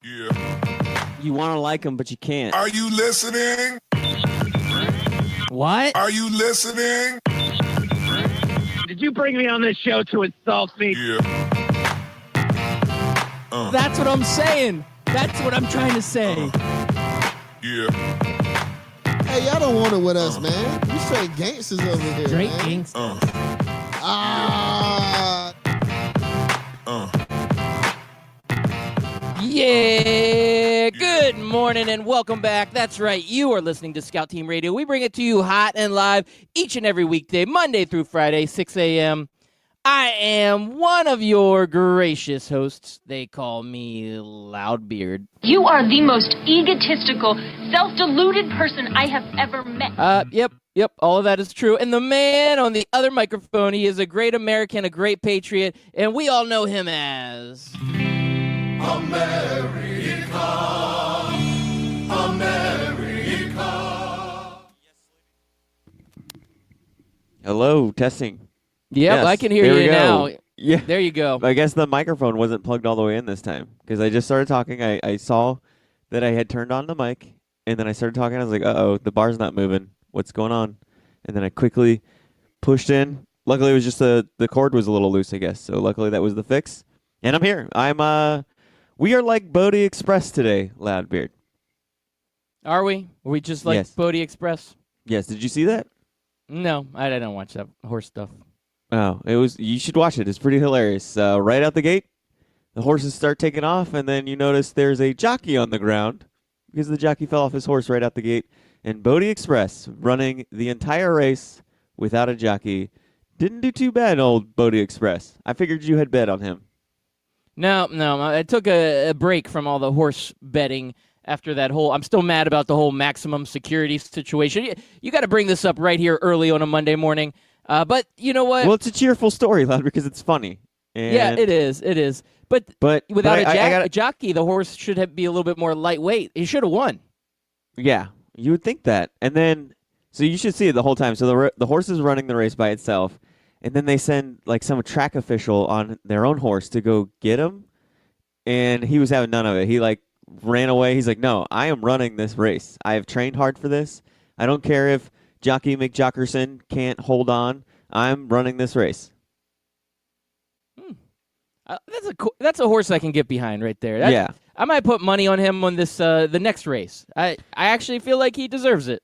Yeah. You want to like him, but you can't. Are you listening? What? Are you listening? Did you bring me on this show to insult me? Yeah. That's what I'm saying. That's what I'm trying to say. Yeah. Hey, y'all don't want it with us, man. We straight gangsters over here, Straight man. gangsters. Yeah, good morning and welcome back. That's right, you are listening to Scout Team Radio. We bring it to you hot and live each and every weekday, Monday through Friday, 6 a.m. I am one of your gracious hosts. They call me Loudbeard. You are the most egotistical, self-deluded person I have ever met. Yep, all of that is true. And the man on the other microphone, he is a great American, a great patriot, and we all know him as... Hello, testing. Yep, Yes, I can hear there we you go. now. Yeah. There you go. I guess the microphone wasn't plugged all the way in this time because I just started talking. I saw that I had turned on the mic, and then I started talking. I was like, uh-oh, the bar's not moving. What's going on? And then I quickly pushed in. Luckily, it was just the cord was a little loose, I guess. So luckily, that was the fix. And I'm here. We are like Bodie Express today, Loudbeard. Are we? Are we just like Yes. Bodie Express? Yes, did you see that? No, I don't watch that horse stuff. Oh, you should watch it. It's pretty hilarious. Right out the gate, the horses start taking off, and then you notice there's a jockey on the ground because the jockey fell off his horse right out the gate. And Bodie Express, running the entire race without a jockey, didn't do too bad, old Bodie Express. I figured you had bet on him. No, I took a break from all the horse betting after that whole... I'm still mad about the whole maximum security situation. You got to bring this up right here early on a Monday morning. But you know what? Well, it's a cheerful story, Loud, because it's funny. And Yeah, it is. But without a jockey, the horse should be a little bit more lightweight. He should have won. Yeah, you would think that. And then, so you should see it the whole time. So the horse is running the race by itself, and then they send like some track official on their own horse to go get him, and he was having none of it. He like ran away. He's like, no, I am running this race. I have trained hard for this. I don't care if Jockey McJockerson can't hold on. I'm running this race. That's a horse I can get behind right there. Yeah. I might put money on him on this the next race. I actually feel like he deserves it.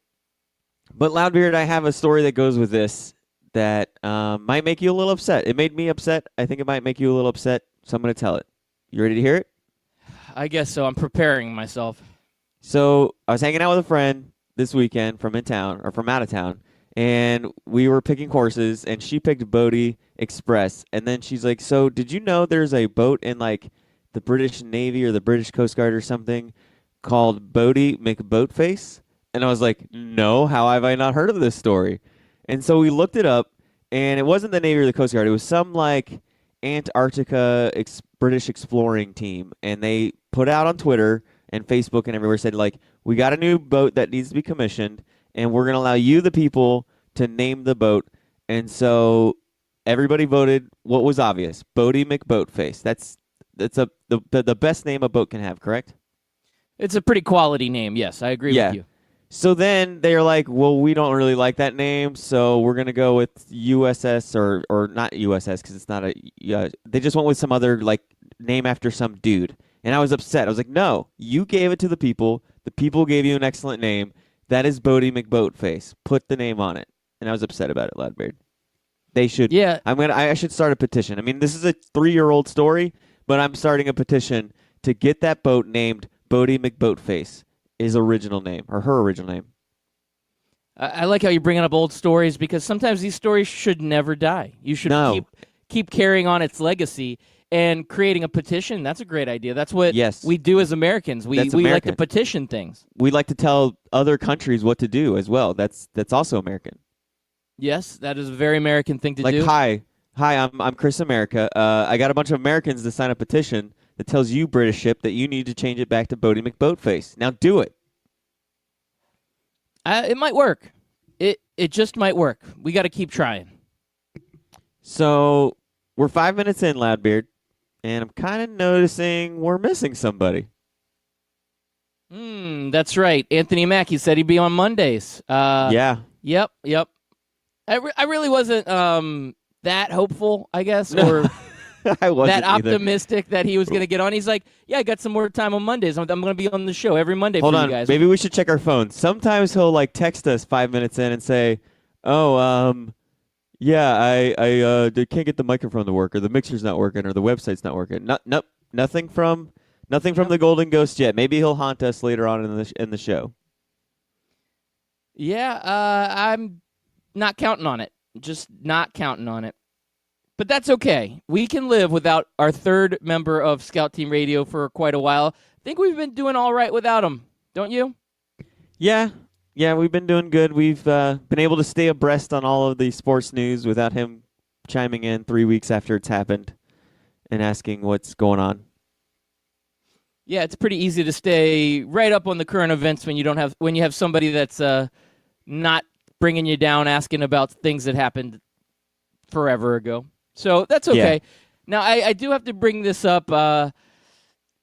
But Loudbeard, I have a story that goes with this that might make you a little upset. It made me upset. I think it might make you a little upset, so I'm going to tell it. You ready to hear it? I guess so. I'm preparing myself. So I was hanging out with a friend this weekend from out of town, and we were picking horses, and she picked Bodie Express. And then she's like, so did you know there's a boat in like the British Navy or the British Coast Guard or something called Bodie McBoatface? And I was like, no, how have I not heard of this story? And so we looked it up, and it wasn't the Navy or the Coast Guard. It was some like Antarctica British exploring team, and they put out on Twitter and Facebook and everywhere, said like, we got a new boat that needs to be commissioned, and we're going to allow you, the people, to name the boat. And so everybody voted what was obvious, Bodie McBoatface. That's the best name a boat can have, correct? It's a pretty quality name, yes. I agree with you. So then they're like, well, we don't really like that name, so we're going to go with USS or not USS because it's not a they just went with some other like name after some dude. And I was upset. I was like, no, you gave it to the people. The people gave you an excellent name. That is Bodie McBoatface. Put the name on it. And I was upset about it, Loudbeard. They should. Yeah. I should start a petition. I mean, this is a 3-year-old story, but I'm starting a petition to get that boat named Bodie McBoatface. His original name, or her original name. I like how you're bringing up old stories because sometimes these stories should never die. You should keep carrying on its legacy and creating a petition. That's a great idea. That's what we do as Americans. We like to petition things. We like to tell other countries what to do as well. That's also American. Yes, that is a very American thing to do. Like, hi, I'm Chris America. I got a bunch of Americans to sign a petition that tells you, British ship, that you need to change it back to Bodie McBoatface. Now do it. It might work. It just might work. We got to keep trying. So we're 5 minutes in, Loudbeard, and I'm kind of noticing we're missing somebody. That's right. Anthony Mackie said he'd be on Mondays. Yeah. Yep. I really wasn't that hopeful, I guess, or I wasn't that either. optimistic that he was going to get on. He's like, yeah, I got some more time on Mondays. I'm going to be on the show every Monday Hold for on. you guys. Maybe we should check our phones. Sometimes he'll like text us 5 minutes in and say, "Oh, yeah, I can't get the microphone to work, or the mixer's not working, or the website's not working." Nope, nothing from the Golden Ghost yet. Maybe he'll haunt us later on in the show. Yeah, I'm not counting on it. Just not counting on it. But that's okay. We can live without our third member of Scout Team Radio for quite a while. I think we've been doing all right without him, don't you? Yeah, we've been doing good. We've been able to stay abreast on all of the sports news without him chiming in 3 weeks after it's happened and asking what's going on. Yeah, it's pretty easy to stay right up on the current events when you have somebody that's not bringing you down, asking about things that happened forever ago. So that's okay. Yeah. Now, I do have to bring this up.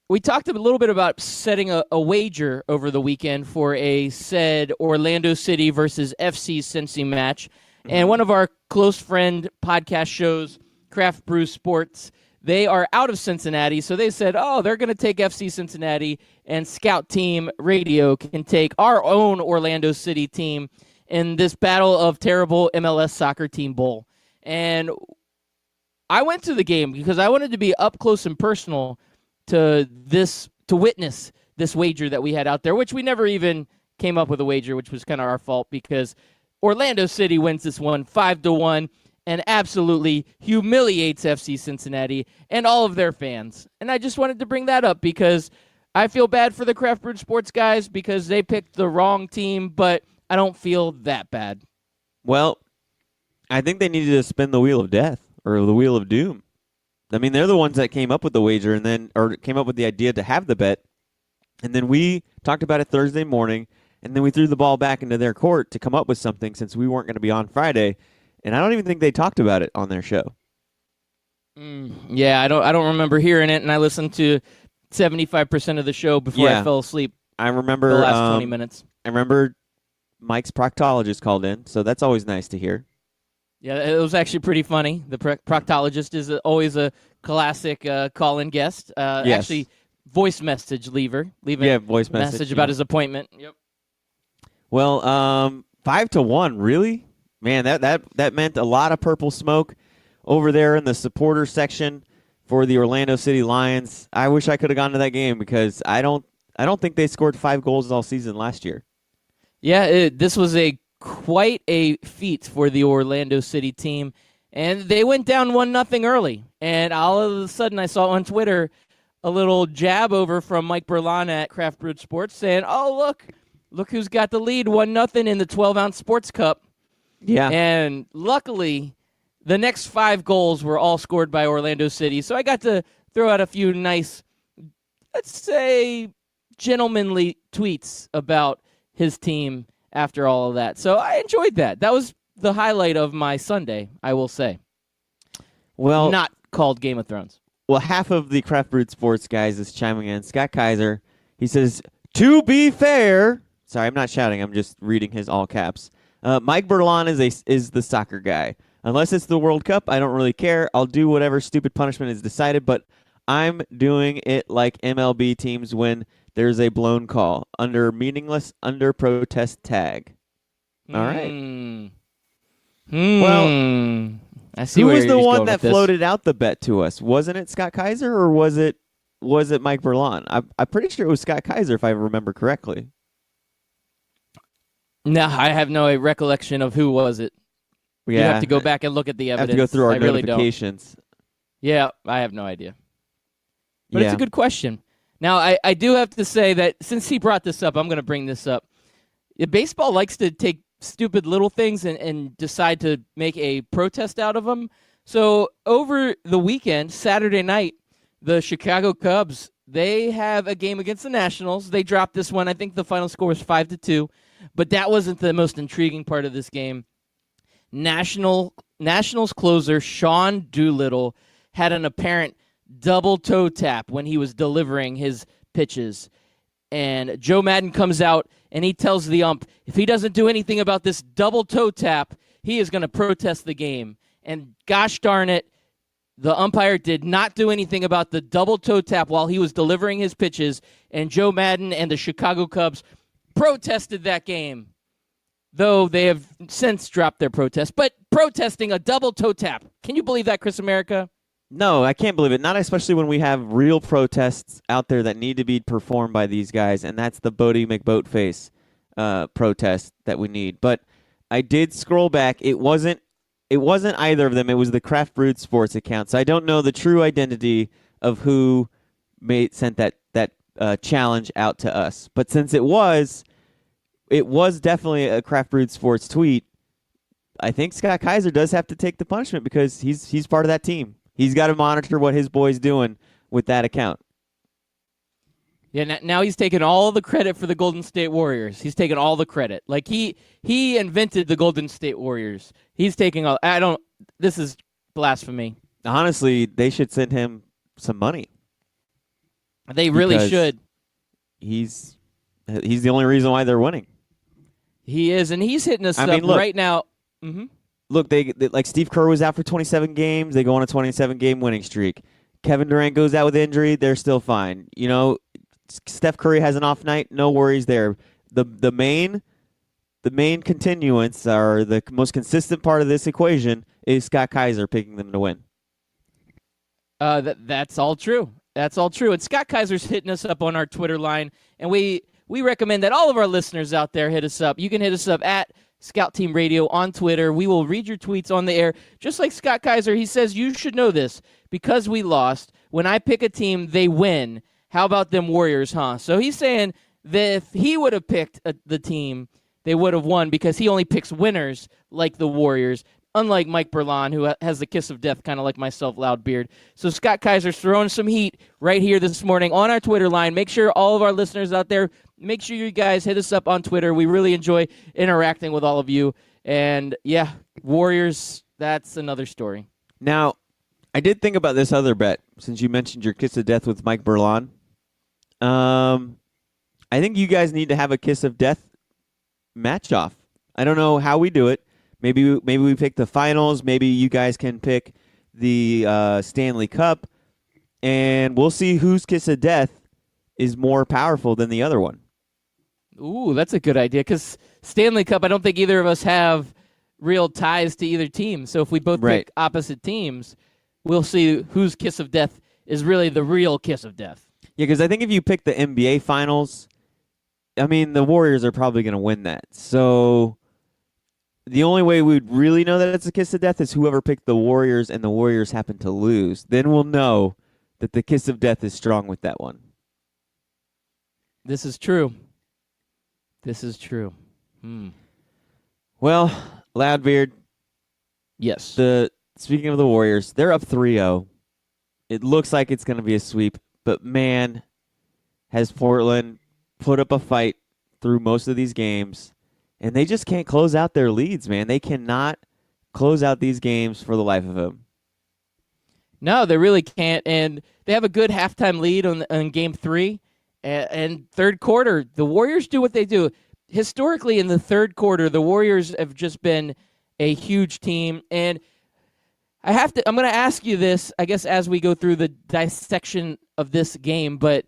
We talked a little bit about setting a wager over the weekend for a said Orlando City versus FC Cincy match. Mm-hmm. And one of our close friend podcast shows, Craft Brew Sports, they are out of Cincinnati, so they said, they're going to take FC Cincinnati, and Scout Team Radio can take our own Orlando City team in this battle of terrible MLS soccer team bowl. And I went to the game because I wanted to be up close and personal to witness this wager that we had out there, which we never even came up with a wager, which was kind of our fault because Orlando City wins this one 5-1 and absolutely humiliates FC Cincinnati and all of their fans. And I just wanted to bring that up because I feel bad for the Craft Brewed Sports guys because they picked the wrong team, but I don't feel that bad. Well, I think they needed to spin the wheel of death or the wheel of doom. I mean, they're the ones that came up with the wager or came up with the idea to have the bet. And then we talked about it Thursday morning, and then we threw the ball back into their court to come up with something since we weren't going to be on Friday. And I don't even think they talked about it on their show. Yeah, I don't remember hearing it, and I listened to 75% of the show before I fell asleep. I remember the last 20 minutes. I remember Mike's proctologist called in, so that's always nice to hear. Yeah, it was actually pretty funny. The proctologist is always a classic call-in guest. Yes. Actually, voice message leaving voice message about his appointment. Yep. Well, 5-1, really? Man, that meant a lot of purple smoke over there in the supporter section for the Orlando City Lions. I wish I could have gone to that game because I don't think they scored 5 goals all season last year. Yeah, this was quite a feat for the Orlando City team, and they went down 1-0 early. And all of a sudden, I saw on Twitter a little jab over from Mike Berlin at Craft Brewed Sports saying, "Oh, look who's got the lead, 1-0 in the 12-ounce Sports Cup." Yeah, and luckily, the next 5 goals were all scored by Orlando City, so I got to throw out a few nice, let's say, gentlemanly tweets about his team after all of that. So I enjoyed that. That was the highlight of my Sunday, I will say. Well, not called Game of Thrones. Well, half of the Craft Brewed Sports guys is chiming in. Scott Kaiser, he says, "To be fair," sorry, I'm not shouting. I'm just reading his all caps. Mike Berlin is the soccer guy. Unless it's the World Cup, I don't really care. I'll do whatever stupid punishment is decided, but I'm doing it like MLB teams when there's a blown call under protest tag. All right. Well, I see who where was the you're one going that with floated out the bet to us? Wasn't it Scott Kaiser or was it Mike Berlin? I'm pretty sure it was Scott Kaiser if I remember correctly. No, I have no recollection of who was it. Yeah, you have to go back and look at the evidence. Have to go through our I really notifications. Don't. Yeah, I have no idea. But yeah. It's a good question. Now, I do have to say that since he brought this up, I'm going to bring this up. Baseball likes to take stupid little things and decide to make a protest out of them. So over the weekend, Saturday night, the Chicago Cubs, they have a game against the Nationals. They dropped this one. I think the final score was 5-2. But that wasn't the most intriguing part of this game. Nationals closer Sean Doolittle had an apparent double toe tap when he was delivering his pitches. And Joe Madden comes out, and he tells the ump, if he doesn't do anything about this double toe tap, he is going to protest the game. And gosh darn it, the umpire did not do anything about the double toe tap while he was delivering his pitches, and Joe Madden and the Chicago Cubs protested that game, though they have since dropped their protest. But protesting a double toe tap, can you believe that, Chris America? No, I can't believe it. Not especially when we have real protests out there that need to be performed by these guys, and that's the Bodie McBoatface protest that we need. But I did scroll back. It wasn't either of them. It was the Craft Brewed Sports account. So I don't know the true identity of who sent that challenge out to us. But since it was definitely a Craft Brewed Sports tweet, I think Scott Kaiser does have to take the punishment because he's part of that team. He's got to monitor what his boy's doing with that account. Yeah, now he's taking all the credit for the Golden State Warriors. He's taking all the credit. Like he invented the Golden State Warriors. He's taking all. This is blasphemy. Honestly, they should send him some money. They really should. He's the only reason why they're winning. He is, and he's hitting us up right now. Mm-hmm. Look, they like Steve Kerr was out for 27 games. They go on a 27-game winning streak. Kevin Durant goes out with injury. They're still fine. You know, Steph Curry has an off night. No worries there. The main continuance, or the most consistent part of this equation, is Scott Kaiser picking them to win. That's all true. That's all true. And Scott Kaiser's hitting us up on our Twitter line, and we recommend that all of our listeners out there hit us up. You can hit us up at Scout Team Radio on Twitter. We will read your tweets on the air. Just like Scott Kaiser, he says, you should know this. Because we lost, when I pick a team, they win. How about them Warriors, huh? So he's saying that if he would have picked the team, they would have won because he only picks winners like the Warriors, unlike Mike Berlon, who has the kiss of death, kind of like myself, Loudbeard. So Scott Kaiser's throwing some heat right here this morning on our Twitter line. Make sure all of our listeners out there, make sure you guys hit us up on Twitter. We really enjoy interacting with all of you. And, yeah, Warriors, that's another story. Now, I did think about this other bet, since you mentioned your kiss of death with Mike Berlon. I think you guys need to have a kiss of death match off. I don't know how we do it. Maybe we pick the finals. Maybe you guys can pick the Stanley Cup, and we'll see whose kiss of death is more powerful than the other one. Ooh, that's a good idea, because Stanley Cup, I don't think either of us have real ties to either team. So if we both pick opposite teams, we'll see whose kiss of death is really the real kiss of death. Yeah, because I think if you pick the NBA Finals, I mean, the Warriors are probably going to win that. So the only way we'd really know that it's a kiss of death is whoever picked the Warriors and the Warriors happen to lose. Then we'll know that the kiss of death is strong with that one. This is true. This is true. Well, Loudbeard. Yes. Speaking of the Warriors, they're up 3-0. It looks like it's going to be a sweep, but man, has Portland put up a fight through most of these games, and they just can't close out their leads, man. They cannot close out these games for the life of them. No, they really can't, and they have a good halftime lead on Game 3, and third quarter, the Warriors do what they do. Historically, in the third quarter, the Warriors have just been a huge team, and I'm going to ask you this, I guess, as we go through the dissection of this game, but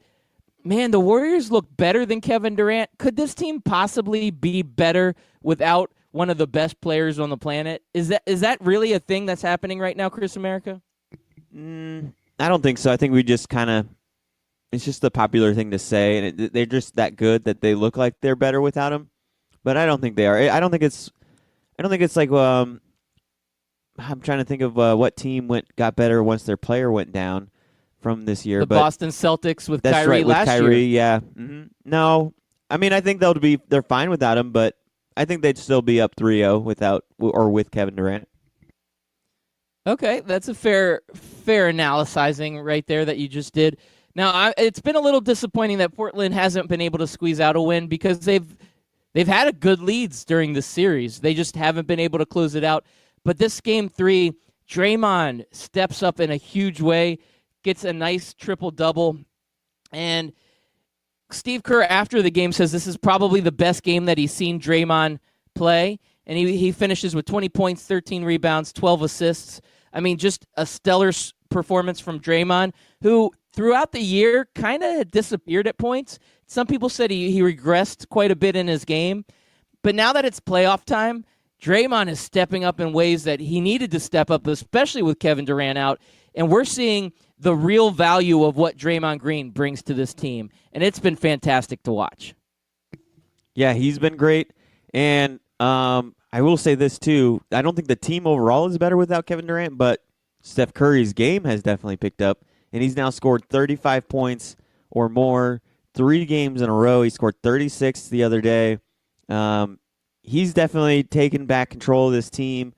man, the Warriors look better than Kevin Durant. Could this team possibly be better without one of the best players on the planet? Is that really a thing that's happening right now, Chris America? I don't think so. I think we just it's just a popular thing to say, and they're just that good that they look like they're better without him. But I don't think they are. I don't think it's like I'm trying to think of what team got better once their player went down from this year. The Boston Celtics with that's Kyrie right, with last Kyrie, year. Yeah. Mm-hmm. No, I mean I think they're fine without him, but I think they'd still be up 3-0 with Kevin Durant. Okay, that's a fair analyzing right there that you just did. Now, it's been a little disappointing that Portland hasn't been able to squeeze out a win because they've had a good leads during this series. They just haven't been able to close it out. But this Game 3, Draymond steps up in a huge way, gets a nice triple-double, and Steve Kerr, after the game, says this is probably the best game that he's seen Draymond play, and he finishes with 20 points, 13 rebounds, 12 assists. I mean, just a stellar performance from Draymond, who throughout the year kind of had disappeared at points. Some people said he regressed quite a bit in his game, but now that it's playoff time, Draymond is stepping up in ways that he needed to step up, especially with Kevin Durant out, and we're seeing the real value of what Draymond Green brings to this team, and it's been fantastic to watch. Yeah, he's been great, and I will say this too. I don't think the team overall is better without Kevin Durant, but Steph Curry's game has definitely picked up, and he's now scored 35 points or more 3 games in a row. He scored 36 the other day. He's definitely taken back control of this team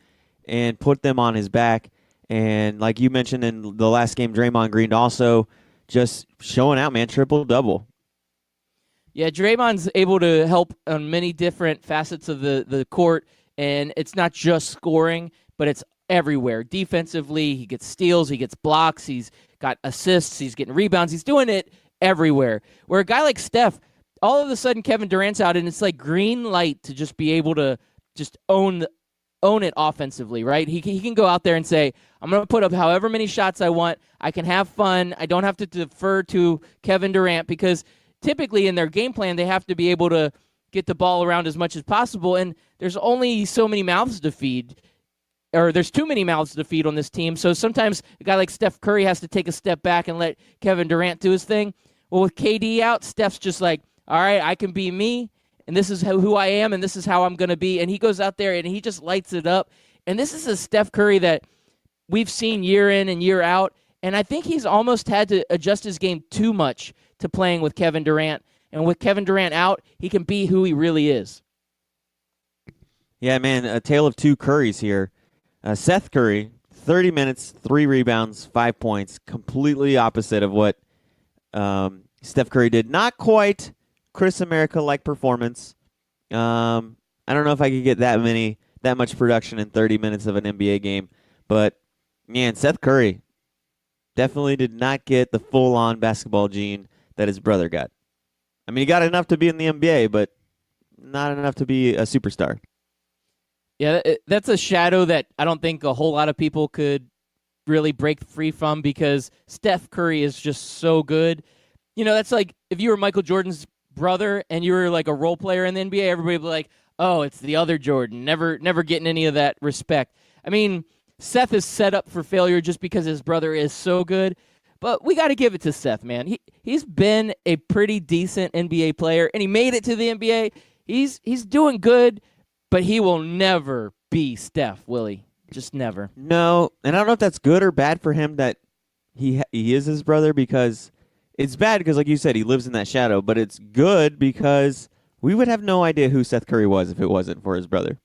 and put them on his back. And like you mentioned in the last game, Draymond Green also just showing out, man, triple-double. Yeah, Draymond's able to help on many different facets of the court, and it's not just scoring, but it's everywhere. Defensively, he gets steals, he gets blocks, he's got assists, he's getting rebounds, he's doing it everywhere. Where a guy like Steph, all of a sudden Kevin Durant's out, and it's like green light to just be able to just own it offensively, right? He can go out there and say, I'm going to put up however many shots I want. I can have fun. I don't have to defer to Kevin Durant because typically in their game plan, they have to be able to get the ball around as much as possible, and there's only so many mouths to feed, or there's too many mouths to feed on this team, so sometimes a guy like Steph Curry has to take a step back and let Kevin Durant do his thing. Well, with KD out, Steph's just like, all right, I can be me, and this is who I am, and this is how I'm going to be, and he goes out there, and he just lights it up, and this is a Steph Curry that we've seen year in and year out, and I think he's almost had to adjust his game too much to playing with Kevin Durant, and with Kevin Durant out, he can be who he really is. Yeah, man, a tale of two Currys here. Seth Curry, 30 minutes, 3 rebounds, 5 points, completely opposite of what Steph Curry did. Not quite Chris America-like performance. I don't know if I could get that much production in 30 minutes of an NBA game, but man, Seth Curry definitely did not get the full-on basketball gene that his brother got. I mean, he got enough to be in the NBA, but not enough to be a superstar. Yeah, that's a shadow that I don't think a whole lot of people could really break free from because Steph Curry is just so good. You know, that's like if you were Michael Jordan's brother and you were like a role player in the NBA, everybody would be like, oh, it's the other Jordan, never getting any of that respect. I mean, Seth is set up for failure just because his brother is so good, but we got to give it to Seth, man. He's been a pretty decent NBA player, and he made it to the NBA. He's doing good, but he will never be Steph, will he? Just never. No, and I don't know if that's good or bad for him that he is his brother, because it's bad because, like you said, he lives in that shadow, but it's good because we would have no idea who Seth Curry was if it wasn't for his brother.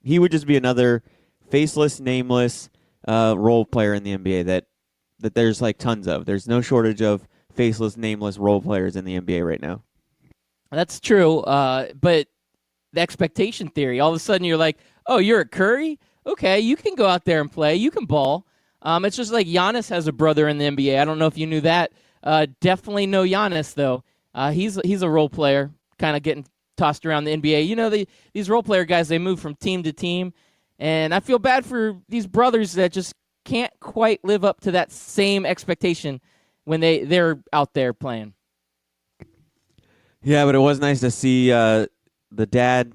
He would just be another faceless, nameless role player in the NBA that there's like tons of. There's no shortage of faceless, nameless role players in the NBA right now. That's true, but the expectation theory, all of a sudden you're like, oh, you're a Curry? Okay, you can go out there and play. You can ball. It's just like Giannis has a brother in the NBA. I don't know if you knew that. Definitely know Giannis, though. He's a role player, kind of getting tossed around the NBA. You know, these role player guys, they move from team to team, and I feel bad for these brothers that just can't quite live up to that same expectation when they're out there playing. Yeah, but it was nice to see the dad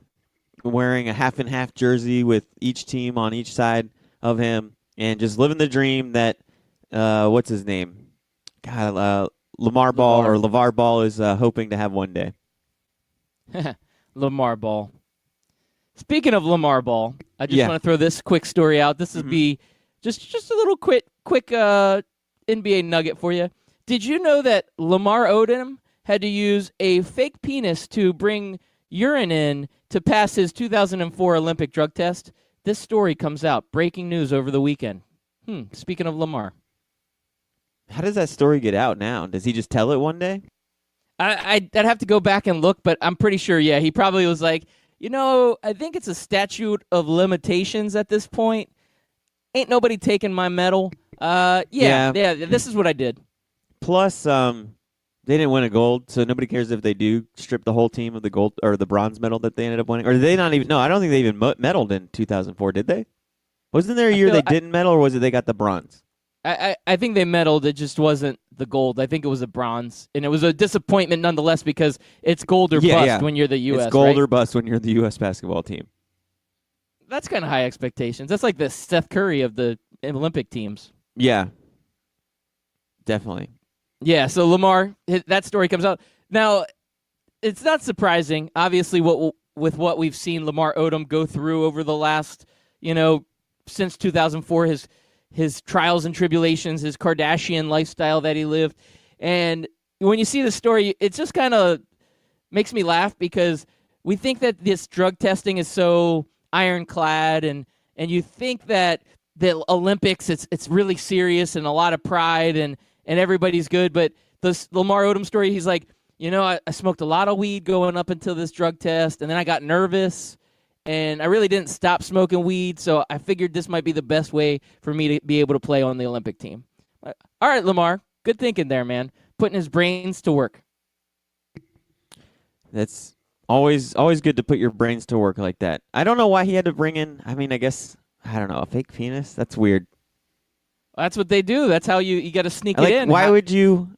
wearing a half-and-half jersey with each team on each side of him and just living the dream that, what's his name? God, Lamar Ball or LeVar Ball is hoping to have one day. Lamar Ball. Speaking of Lamar Ball, I just want to throw this quick story out. This would be just a little quick NBA nugget for you. Did you know that Lamar Odom had to use a fake penis to bring urine in to pass his 2004 Olympic drug test? This story comes out. Breaking news over the weekend. Speaking of Lamar. How does that story get out now? Does he just tell it one day? I'd have to go back and look, but I'm pretty sure, yeah. He probably was like, I think it's a statute of limitations at this point. Ain't nobody taking my medal. Yeah, this is what I did. Plus, They didn't win a gold, so nobody cares if they do strip the whole team of the gold or the bronze medal that they ended up winning. Or did they not even? No, I don't think they even medaled in 2004, did they? Wasn't there a year they didn't medal, or was it they got the bronze? I think they medaled. It just wasn't the gold. I think it was a bronze, and it was a disappointment nonetheless because it's gold or bust when you're the U.S. It's gold right? or bust when you're the U.S. basketball team. That's kind of high expectations. That's like the Steph Curry of the Olympic teams. Yeah, definitely. Yeah, so Lamar, that story comes out. Now, it's not surprising, obviously, with what we've seen Lamar Odom go through over the last, since 2004, his trials and tribulations, his Kardashian lifestyle that he lived. And when you see the story, it just kind of makes me laugh because we think that this drug testing is so ironclad, and you think that the Olympics, it's really serious and a lot of pride and everybody's good. But this Lamar Odom story, he's like, I smoked a lot of weed going up until this drug test, and then I got nervous, and I really didn't stop smoking weed, so I figured this might be the best way for me to be able to play on the Olympic team. All right, Lamar, good thinking there, man. Putting his brains to work. That's always good to put your brains to work like that. I don't know why he had to bring in, I don't know, a fake penis? That's weird. That's what they do. That's how you got to sneak it in. Why would you...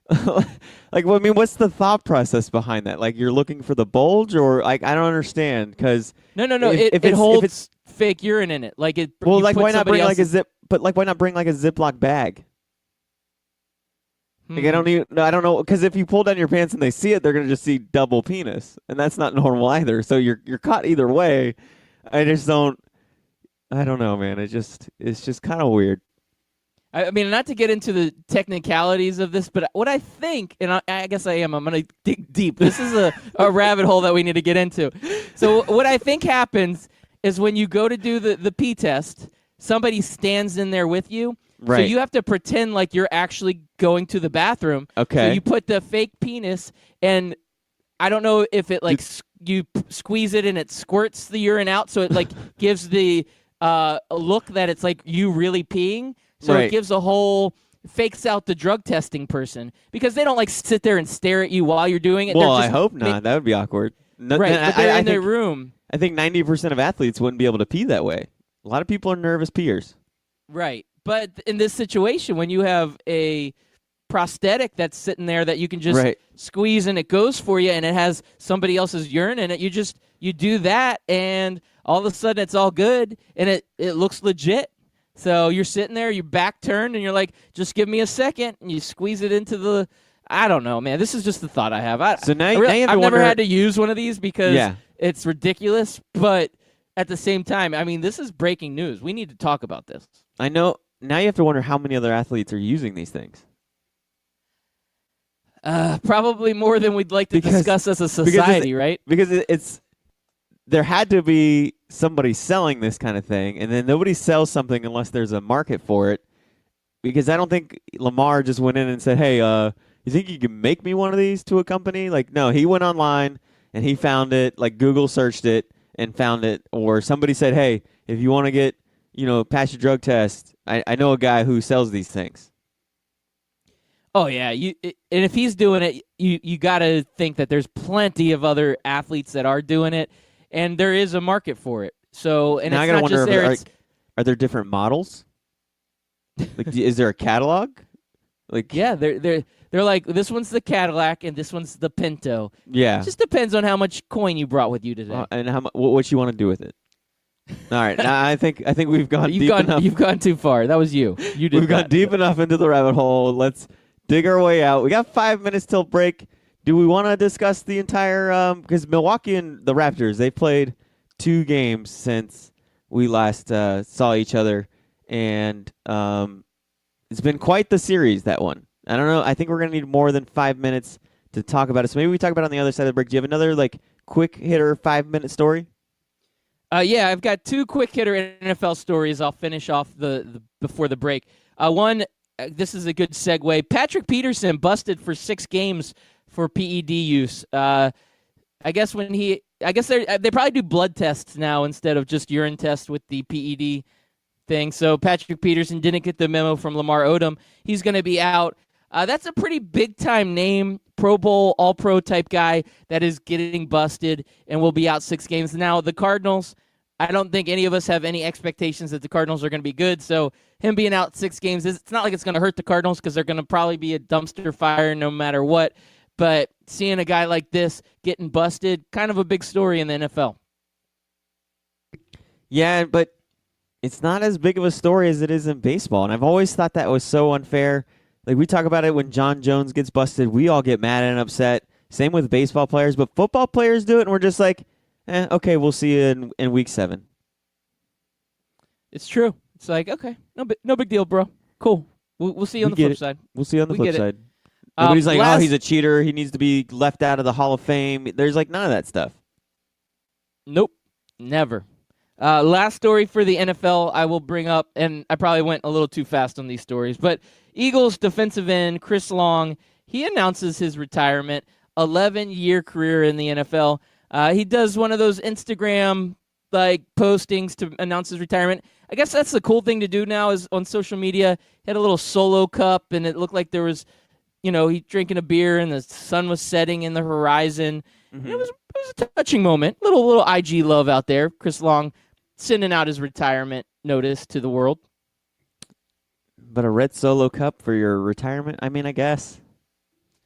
what's the thought process behind that? Like, you're looking for the bulge, or I don't understand, because... No. It holds fake urine in it. Like it. Well, why not bring like a zip? But why not bring like a Ziploc bag? Like, I don't know, because if you pull down your pants and they see it, they're gonna just see double penis, and that's not normal either. So you're caught either way. I don't know, man. It's just kind of weird. I mean, not to get into the technicalities of this, but what I think, and I guess I'm going to dig deep. This is a rabbit hole that we need to get into. So what I think happens is when you go to do the pee test, somebody stands in there with you. Right. So you have to pretend like you're actually going to the bathroom. Okay. So you put the fake penis, and I don't know if it you squeeze it and it squirts the urine out, so it gives the look that it's like you really peeing. So right. It gives fakes out the drug testing person, because they don't sit there and stare at you while you're doing it. Well, I hope not. That would be awkward. No, right, but they're in their room. I think 90% of athletes wouldn't be able to pee that way. A lot of people are nervous peers. Right, but in this situation, when you have a prosthetic that's sitting there that you can just squeeze and it goes for you, and it has somebody else's urine in it, you do that, and all of a sudden it's all good, and it looks legit. So you're sitting there, your back turned, and you're like, just give me a second, and you squeeze it into the... I don't know, man. This is just the thought I have. I've never had to use one of these because it's ridiculous, but at the same time, I mean, this is breaking news. We need to talk about this. I know. Now you have to wonder how many other athletes are using these things. Probably more than we'd like to discuss as a society, right? Because there had to be somebody selling this kind of thing, and then nobody sells something unless there's a market for it. Because I don't think Lamar just went in and said, hey, you think you can make me one of these to a company? No, he went online and he found it, Google searched it and found it, or somebody said, hey, if you want to get, pass your drug test, I know a guy who sells these things. Oh, yeah. And if he's doing it, you got to think that there's plenty of other athletes that are doing it, and there is a market for it. So, and now it's I gotta not wonder, just there. Are there different models? Is there a catalog? Yeah, they're like, this one's the Cadillac and this one's the Pinto. Yeah. It just depends on how much coin you brought with you today. And what you want to do with it. All right, now I think we've gone deep enough. You've gone too far. That was you. You did. We've gone deep enough into the rabbit hole. Let's dig our way out. We got 5 minutes till break. Do we want to discuss the entire? Because Milwaukee and the Raptors, they've played 2 games since we last saw each other, and it's been quite the series, that one. I don't know. I think we're going to need more than 5 minutes to talk about it. So maybe we talk about it on the other side of the break. Do you have another quick hitter 5-minute story? Yeah, I've got 2 quick hitter NFL stories. I'll finish off the before the break. One, this is a good segue. Patrick Peterson busted for 6 games for PED use. I guess they probably do blood tests now instead of just urine tests with the PED thing. So Patrick Peterson didn't get the memo from Lamar Odom. He's going to be out That's a pretty big-time name, Pro Bowl, All-Pro type guy that is getting busted and will be out 6 games. Now, the Cardinals, I don't think any of us have any expectations that the Cardinals are going to be good, so him being out 6 games, it's not like it's going to hurt the Cardinals because they're going to probably be a dumpster fire no matter what, but seeing a guy like this getting busted, kind of a big story in the NFL. Yeah, but it's not as big of a story as it is in baseball, and I've always thought that was so unfair. Like, we talk about it when John Jones gets busted. We all get mad and upset. Same with baseball players. But football players do it, and we're just like, okay, we'll see you in week 7. It's true. It's like, okay, no big deal, bro. Cool. We'll see you on the flip side. We'll see you on the We flip get it. side. Nobody's like, oh, he's a cheater. He needs to be left out of the Hall of Fame. There's, like, none of that stuff. Nope. Never. Last story for the NFL I will bring up, and I probably went a little too fast on these stories, but Eagles defensive end Chris Long, he announces his retirement, 11-year career in the NFL. He does one of those Instagram postings to announce his retirement. I guess that's the cool thing to do now is on social media. He had a little solo cup, and it looked like there was, he drinking a beer, and the sun was setting in the horizon. Mm-hmm. It was a touching moment. Little IG love out there. Chris Long sending out his retirement notice to the world. But a red Solo cup for your retirement? I mean, I guess.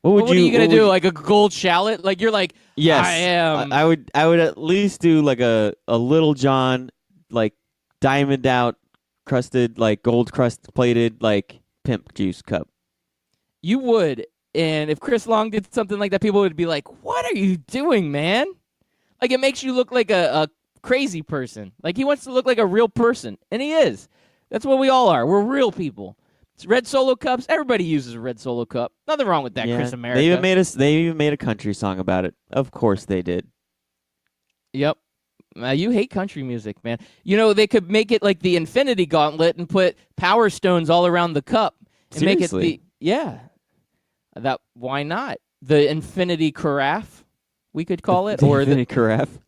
What are you gonna do? Like a gold shallot? Like you're like, yes, I am. I would at least do like a Little John, like diamond out, crusted, like gold crust plated, like pimp juice cup. You would, and if Chris Long did something like that, people would be like, "What are you doing, man?" Like it makes you look like a crazy person. Like he wants to look like a real person, and he is. That's what we all are. We're real people. It's red Solo cups. Everybody uses a red Solo cup. Nothing wrong with that, yeah, Chris America. They even made a country song about it. Of course they did. Yep. You hate country music, man. They could make it like the Infinity Gauntlet and put Power Stones all around the cup. And Seriously? Why not? The Infinity Carafe, we could call it. The Infinity Carafe.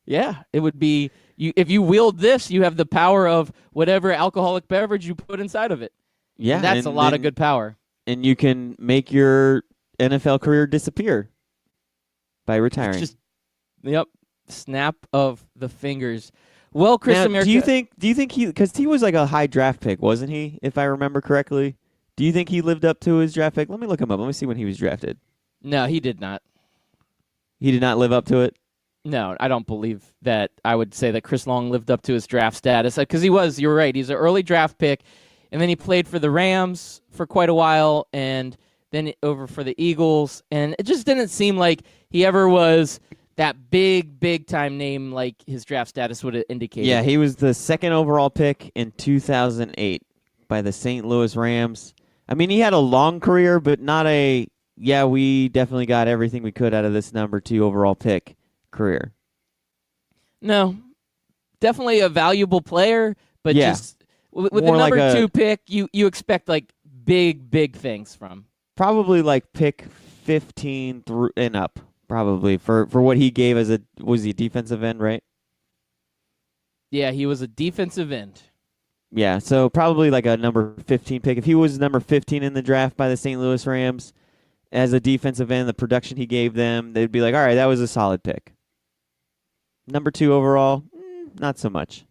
Yeah, it would be, if you wield this, you have the power of whatever alcoholic beverage you put inside of it. Yeah. And that's a lot of good power. And you can make your NFL career disappear by retiring. Snap of the fingers. Well, Chris now, America. Do you think he, because he was like a high draft pick, wasn't he? If I remember correctly. Do you think he lived up to his draft pick? Let me look him up. Let me see when he was drafted. No, he did not. He did not live up to it? No, I don't believe that. I would say that Chris Long lived up to his draft status because you're right. He's an early draft pick, and then he played for the Rams for quite a while, and then over for the Eagles, and it just didn't seem like he ever was that big time name like his draft status would have indicated. Yeah, he was the 2nd overall pick in 2008 by the St. Louis Rams. I mean, he had a long career, but not we definitely got everything we could out of this number 2 overall pick career. No, definitely a valuable player, but just with the number like 2 pick, you expect like big things from. Probably like pick 15 through and up, probably for what he gave was he a defensive end, right? Yeah, he was a defensive end. Yeah, so probably like a number 15 pick. If he was number 15 in the draft by the St. Louis Rams as a defensive end, the production he gave them, they'd be like, all right, that was a solid pick. Number 2 overall, not so much.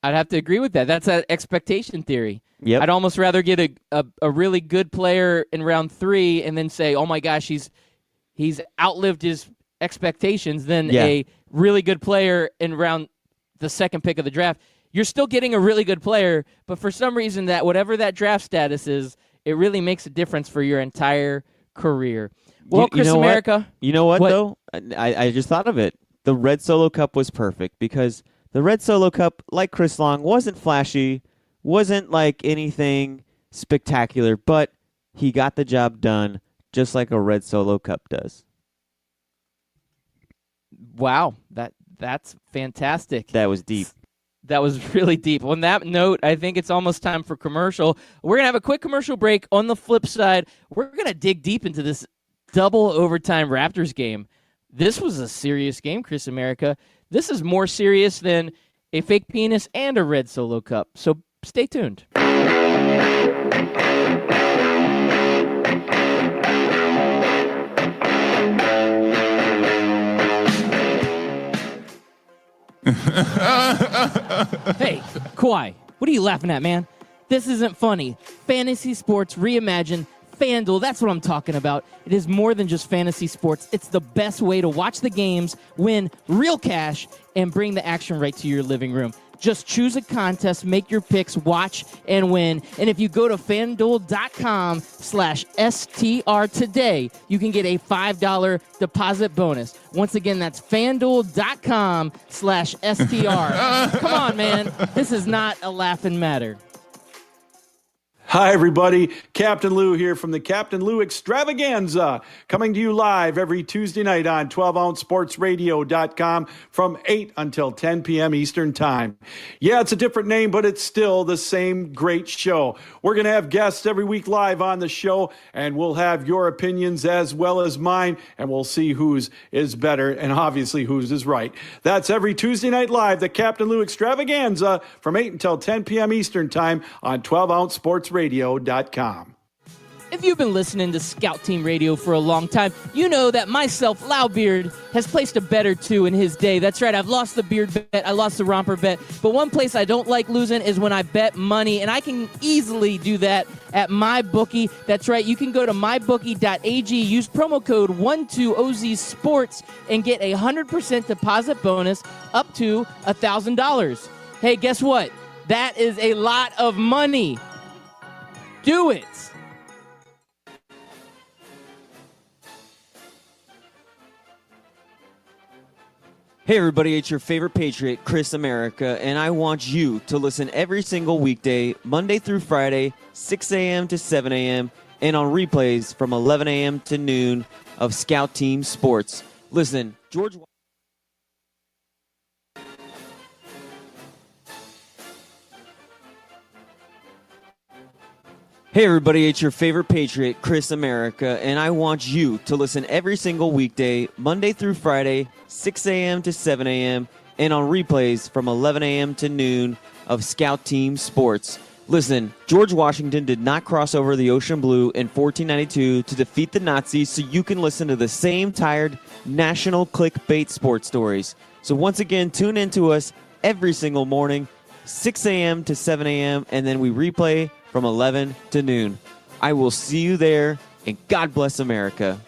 I'd have to agree with that. That's an expectation theory. Yep. I'd almost rather get a really good player in round 3 and then say, oh my gosh, he's outlived his expectations than a really good player in the 2nd pick of the draft. You're still getting a really good player, but for some reason that whatever that draft status is, it really makes a difference for your entire career. Well, Chris America. You know what, though? I just thought of it. The red Solo cup was perfect because the red Solo cup, like Chris Long, wasn't flashy, wasn't like anything spectacular, but he got the job done just like a red Solo cup does. Wow, that's fantastic. That was deep. That was really deep. On that note, I think it's almost time for commercial. We're going to have a quick commercial break. On the flip side, we're going to dig deep into this double overtime Raptors game. This was a serious game, Chris America. This is more serious than a fake penis and a red Solo cup. So stay tuned. Hey, Kawhi, what are you laughing at, man? This isn't funny. Fantasy sports reimagined. FanDuel, that's what I'm talking about. It is more than just fantasy sports. It's the best way to watch the games, win real cash, and bring the action right to your living room. Just choose a contest, make your picks, watch, and win. And if you go to FanDuel.com/STR today, you can get a $5 deposit bonus. Once again, that's FanDuel.com/STR. Come on, man. This is not a laughing matter. Hi, everybody. Captain Lou here from the Captain Lou Extravaganza, coming to you live every Tuesday night on 12ouncesportsradio.com from 8 until 10 p.m. Eastern Time. Yeah, it's a different name, but it's still the same great show. We're going to have guests every week live on the show, and we'll have your opinions as well as mine, and we'll see whose is better and obviously whose is right. That's every Tuesday night live, the Captain Lou Extravaganza from 8 until 10 p.m. Eastern Time on 12ouncesportsradio.com. If you've been listening to Scout Team Radio for a long time, you know that myself, Loudbeard, has placed a bet or two in his day. That's right, I've lost the beard bet, I lost the romper bet, but one place I don't like losing is when I bet money, and I can easily do that at MyBookie. That's right, you can go to mybookie.ag, use promo code 12OZSports, and get a 100% deposit bonus up to $1,000. Hey, guess what? That is a lot of money. Do it. Hey everybody, it's your favorite Patriot, Chris America, and I want you to listen every single weekday, Monday through Friday, 6 a.m. to 7 a.m., and on replays from 11 a.m. to noon of Scout Team Sports. Listen, George... Hey everybody, it's your favorite Patriot, Chris America, and I want you to listen every single weekday, Monday through Friday, 6 a.m. to 7 a.m., and on replays from 11 a.m. to noon of Scout Team Sports. Listen, George Washington did not cross over the ocean blue in 1492 to defeat the Nazis, so you can listen to the same tired national clickbait sports stories. So once again, tune in to us every single morning, 6 a.m. to 7 a.m., and then we replay from 11 to noon. I will see you there, and God bless America.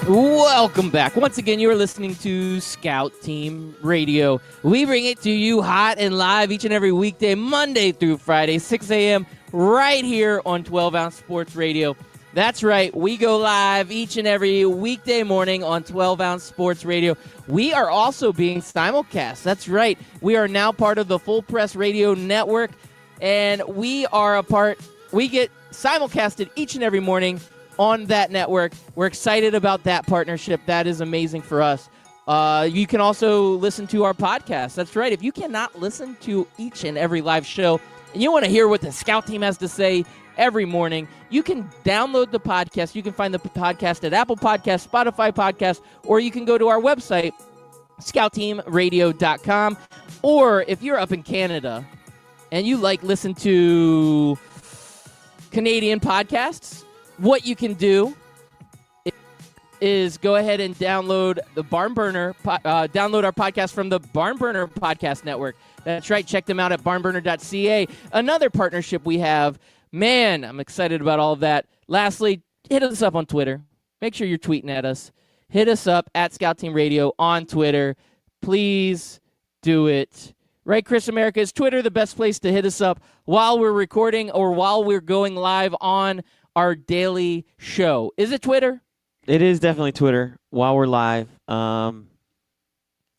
Welcome back. Once again, you are listening to Scout Team Radio. We bring it to you hot and live each and every weekday, Monday through Friday, 6 a.m., right here on 12-Ounce Sports Radio. That's right. We go live each and every weekday morning on 12-Ounce Sports Radio. We are also being simulcast. That's right. We are now part of the Full Press Radio Network, and we get simulcasted each and every morning on that network. We're excited about that partnership. That is amazing for us. You can also listen to our podcast. That's right. If you cannot listen to each and every live show and you want to hear what the Scout Team has to say every morning, you can download the podcast. You can find the podcast at Apple Podcasts, Spotify Podcasts, or you can go to our website, scoutteamradio.com. Or if you're up in Canada and you listen to Canadian podcasts, what you can do is go ahead and download the download our podcast from the Barn Burner Podcast Network. That's right. Check them out at barnburner.ca. Another partnership we have. Man, I'm excited about all of that. Lastly, hit us up on Twitter. Make sure you're tweeting at us. Hit us up at Scout Team Radio on Twitter. Please do it. Right, Chris America? Is Twitter the best place to hit us up while we're recording or while we're going live on our daily show? Is it Twitter? It is definitely Twitter while we're live. And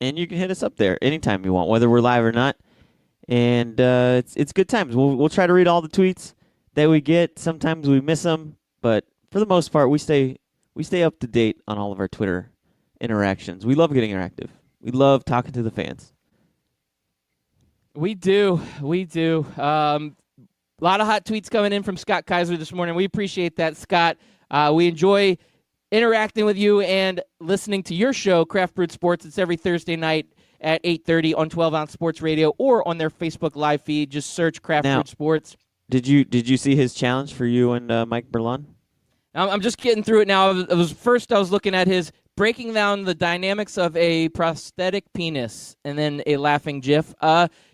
you can hit us up there anytime you want, whether we're live or not. And it's good times. We'll try to read all the tweets that we get. Sometimes we miss them, but for the most part, we stay up to date on all of our Twitter interactions. We love getting interactive. We love talking to the fans. We do. A lot of hot tweets coming in from Scott Kaiser this morning. We appreciate that, Scott. We enjoy interacting with you and listening to your show, Craft Brewed Sports. It's every Thursday night at 8:30 on 12 Ounce Sports Radio or on their Facebook live feed. Just search Craft Brewed Sports. Did you see his challenge for you and Mike Berlon? I'm just getting through it now. I was looking at his breaking down the dynamics of a prosthetic penis and then a laughing GIF.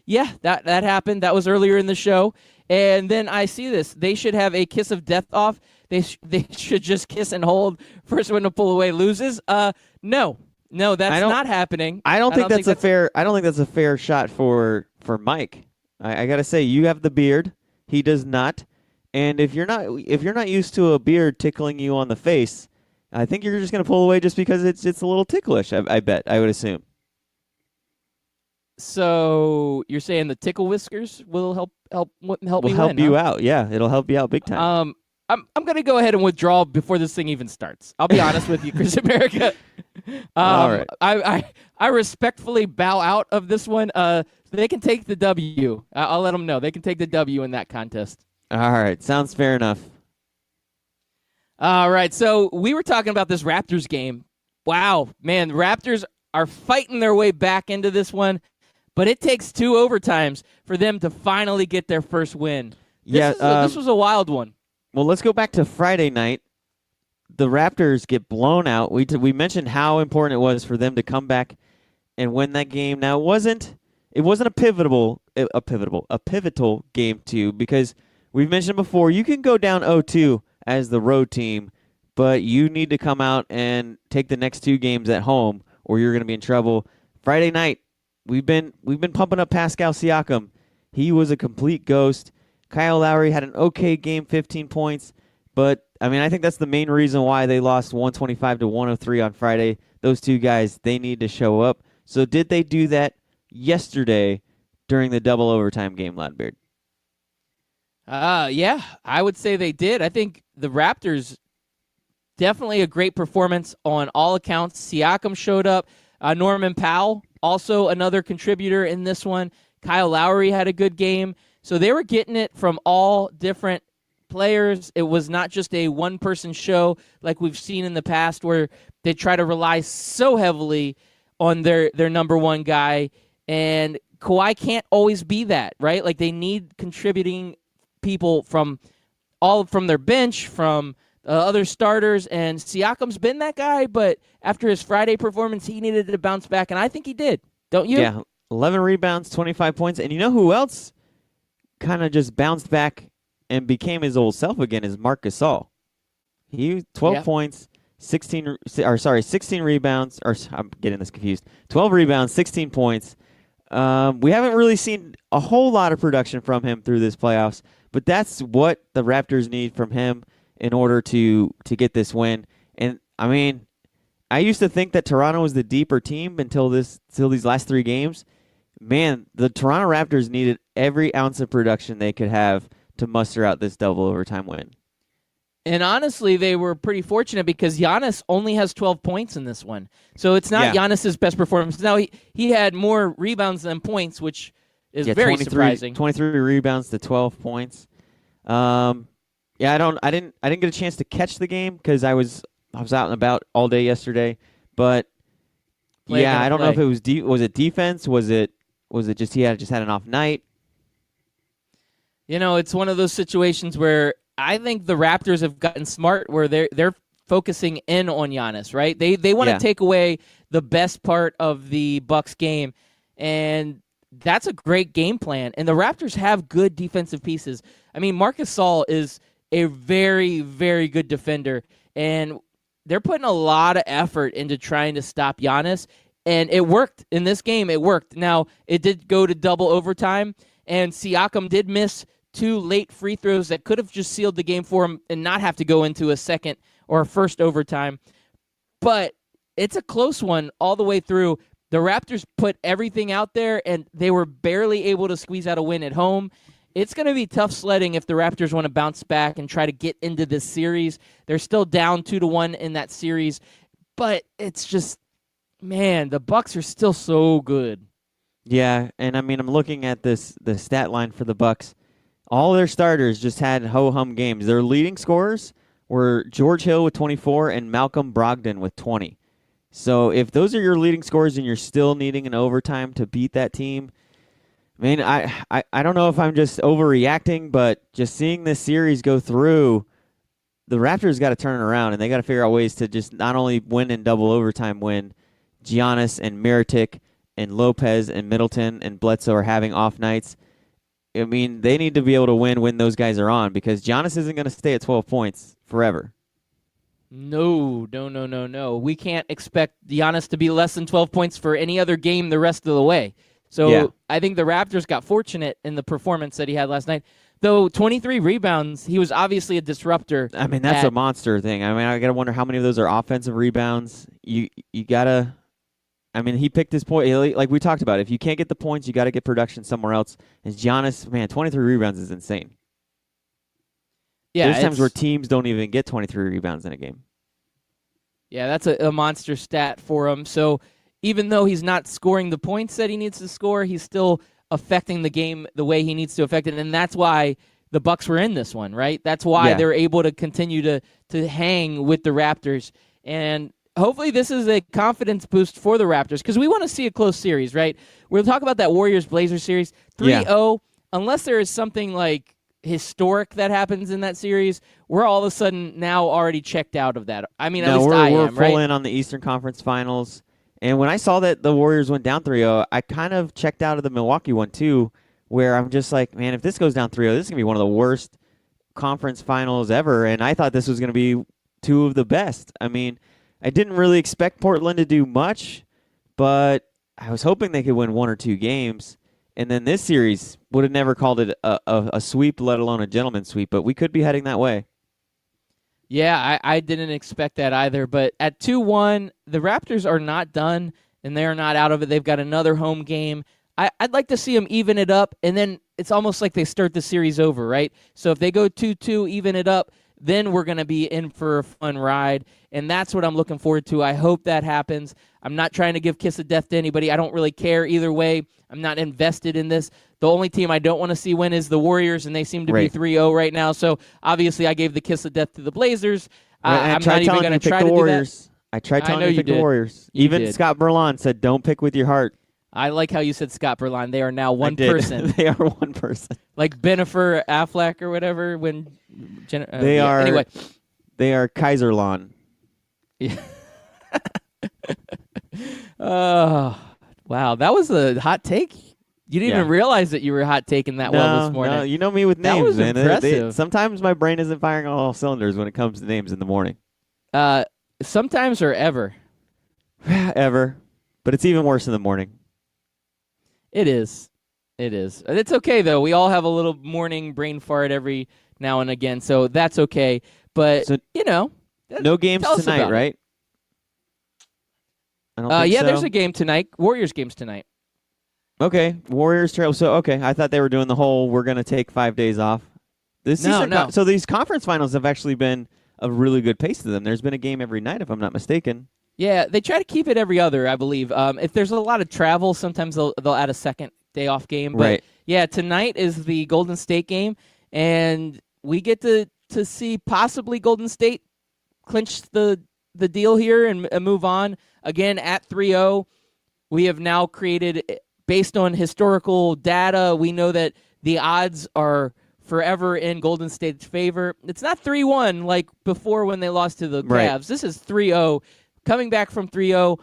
Yeah, that happened. That was earlier in the show. And then I see this. They should have a kiss of death off. They should just kiss and hold. First one to pull away loses. No, that's not happening. I don't think that's a fair shot for Mike. I gotta say, you have the beard. He does not. And if you're not used to a beard tickling you on the face, I think you're just gonna pull away just because it's a little ticklish. I bet. I would assume. So you're saying the tickle whiskers will help you out. Yeah, it'll help you out big time. I'm gonna go ahead and withdraw before this thing even starts. I'll be honest with you, Chris America. All right. I respectfully bow out of this one. They can take the W. I'll let them know they can take the W in that contest. All right, sounds fair enough. All right, so we were talking about this Raptors game. Wow, man, the Raptors are fighting their way back into this one, but it takes 2 overtimes for them to finally get their first win. This was a wild one. Well, let's go back to Friday night. The Raptors get blown out. We mentioned how important it was for them to come back and win that game. Now, it wasn't a pivotal game too, because we've mentioned before, you can go down 0-2 as the road team, but you need to come out and take the next 2 games at home or you're going to be in trouble. Friday night, we've been pumping up Pascal Siakam. He was a complete ghost. Kyle Lowry had an okay game, 15 points, but I think that's the main reason why they lost 125-103 on Friday. Those 2 guys, they need to show up. So did they do that yesterday during the double overtime game, Ladbeard? Yeah, I would say they did. I think the Raptors, definitely a great performance on all accounts. Siakam showed up. Norman Powell, also another contributor in this one. Kyle Lowry had a good game. So they were getting it from all different players. It was not just a one-person show like we've seen in the past where they try to rely so heavily on their number one guy. And Kawhi can't always be that, right? Like they need contributing people from their bench, from other starters, and Siakam's been that guy, but after his Friday performance, he needed to bounce back, and I think he did. Don't you? Yeah, 11 rebounds, 25 points, and you know who else kind of just bounced back and became his old self again is Marc Gasol. He 12 points, 16 rebounds, or I'm getting this confused. 12 rebounds, 16 points. We haven't really seen a whole lot of production from him through this playoffs, but that's what the Raptors need from him in order to get this win. And I used to think that Toronto was the deeper team until these last 3 games. Man, the Toronto Raptors needed every ounce of production they could have to muster out this double overtime win. And honestly, they were pretty fortunate because Giannis only has 12 points in this one. So it's not Giannis's best performance. Now, he had more rebounds than points, which is very surprising. 23 rebounds to 12 points. I didn't get a chance to catch the game because I was out and about all day yesterday. But I don't know if it was was it defense? Was it just he just had an off night? It's one of those situations where I think the Raptors have gotten smart where they're focusing in on Giannis, right? They want to take away the best part of the Bucks game, and that's a great game plan. And the Raptors have good defensive pieces. Marc Gasol is a very, very good defender, and they're putting a lot of effort into trying to stop Giannis, and it worked. In this game, it worked. Now, it did go to double overtime, and Siakam did miss 2 late free throws that could have just sealed the game for him and not have to go into a second or a first overtime. But it's a close one all the way through. The Raptors put everything out there, and they were barely able to squeeze out a win at home. It's going to be tough sledding if the Raptors want to bounce back and try to get into this series. They're still down 2-1 in that series, but it's just, man, the Bucks are still so good. Yeah, and I'm looking at the stat line for the Bucks. All their starters just had ho-hum games. Their leading scorers were George Hill with 24 and Malcolm Brogdon with 20. So if those are your leading scorers and you're still needing an overtime to beat that team, I mean, I don't know if I'm just overreacting, but just seeing this series go through, the Raptors got to turn it around, and they got to figure out ways to just not only win in double overtime when Giannis and Mirotic and Lopez and Middleton and Bledsoe are having off nights. I mean, they need to be able to win when those guys are on, because Giannis isn't going to stay at 12 points forever. No. We can't expect Giannis to be less than 12 points for any other game the rest of the way. So Yeah. I think the Raptors got fortunate in the performance that he had last night. Though 23 rebounds, he was obviously a disruptor. I mean, that's a monster thing. I mean, I got to wonder how many of those are offensive rebounds. You got to – I mean, he picked his point. Like we talked about, if you can't get the points, you got to get production somewhere else. And Giannis, man, 23 rebounds is insane. Yeah, there's times where teams don't even get 23 rebounds in a game. Yeah, that's a monster stat for him. So even though he's not scoring the points that he needs to score, he's still affecting the game the way he needs to affect it. And that's why the Bucks were in this one, right? That's why they're able to continue to hang with the Raptors. And hopefully this is a confidence boost for the Raptors, because we want to see a close series, right? We'll talk about that Warriors-Blazers series. 3-0, unless there is something like historic that happens in that series, we're all of a sudden now already checked out of that. I mean, at least I am, we're right? full in on the Eastern Conference Finals. And when I saw that the Warriors went down 3-0, I kind of checked out of the Milwaukee one too, where I'm just like, man, if this goes down 3-0, this is going to be one of the worst conference finals ever. And I thought this was going to be two of the best. I mean, I didn't really expect Portland to do much, but I was hoping they could win one or two games. And then this series would have never called it a sweep, let alone a gentleman's sweep, but we could be heading that way. Yeah, I didn't expect that either. But at 2-1, the Raptors are not done, and they're not out of it. They've got another home game. I'd like to see them even it up, and then it's almost like they start the series over, right? So if they go 2-2, even it up, then we're going to be in for a fun ride, and that's what I'm looking forward to. I hope that happens. I'm not trying to give kiss of death to anybody. I don't really care either way. I'm not invested in this. The only team I don't want to see win is the Warriors, and they seem to be 3-0 right now. So obviously I gave the kiss of death to the Blazers. I'm not even going to try to do that. I tried telling you to pick the Warriors. Even Scott Berlin said, don't pick with your heart. I like how you said Scott Berlin. They are now one person. They are one person. Like Bennifer Affleck or whatever. They are. Anyway, they are Kaiserlawn. Yeah. Oh, wow. That was a hot take. You didn't even realize that you were hot taking that well this morning. No, you know me with names, that was man. Impressive. Sometimes my brain isn't firing on all cylinders when it comes to names in the morning. Sometimes or ever. Ever. But it's even worse in the morning. It is. It's okay, though. We all have a little morning brain fart every now and again, so that's okay. But, no games tonight, right? I don't think so. There's a game tonight. Warriors games tonight. Okay, Warriors trail. So, I thought they were doing the whole we're going to take 5 days off. No. So these conference finals have actually been a really good pace to them. There's been a game every night, if I'm not mistaken. Yeah, they try to keep it every other, I believe. If there's a lot of travel, sometimes they'll add a second day off game. But right. Yeah, tonight is the Golden State game, and we get to see possibly Golden State clinch the deal here and move on. Again, at 3-0, we have now created, based on historical data, we know that the odds are forever in Golden State's favor. It's not 3-1 like before when they lost to the Cavs. Right. This is 3-0. Coming back from 3-0,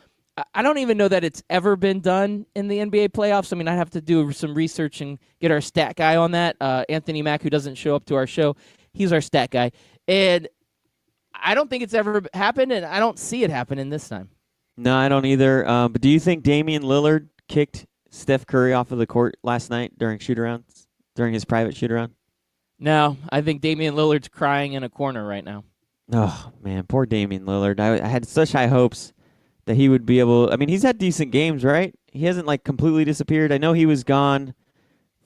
I don't even know that it's ever been done in the NBA playoffs. I mean, I'd have to do some research and get our stat guy on that. Anthony Mack, who doesn't show up to our show, he's our stat guy. And I don't think it's ever happened, and I don't see it happening this time. No, I don't either. But do you think Damian Lillard kicked Steph Curry off of the court last night during shoot-arounds, during his private shoot-around? No, I think Damian Lillard's crying in a corner right now. Oh, man, poor Damian Lillard. I had such high hopes that he would be able – I mean, he's had decent games, right? He hasn't, completely disappeared. I know he was gone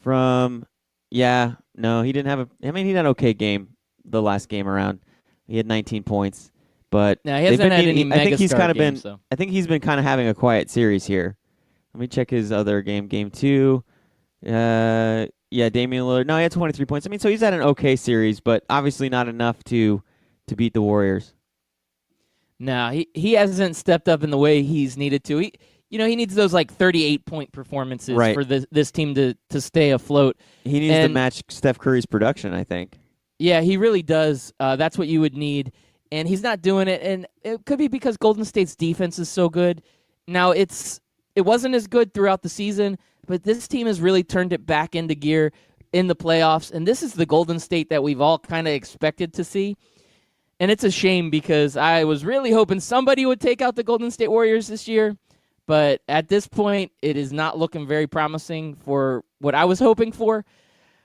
from – he didn't have he had an okay game the last game around. He had 19 points. But no, he hasn't had any I think he's kind of games, been so. I think he's been kind of having a quiet series here. Let me check his other game 2. Damian Lillard. No, he had 23 points. I mean, so he's had an okay series, but obviously not enough to to beat the Warriors. No, he hasn't stepped up in the way he's needed to. He needs those like 38-point performances Right. for this team to stay afloat. He needs to match Steph Curry's production, I think. Yeah, he really does. That's what you would need, and he's not doing it. And it could be because Golden State's defense is so good. Now it wasn't as good throughout the season, but this team has really turned it back into gear in the playoffs. And this is the Golden State that we've all kind of expected to see. And it's a shame because I was really hoping somebody would take out the Golden State Warriors this year. But at this point, it is not looking very promising for what I was hoping for.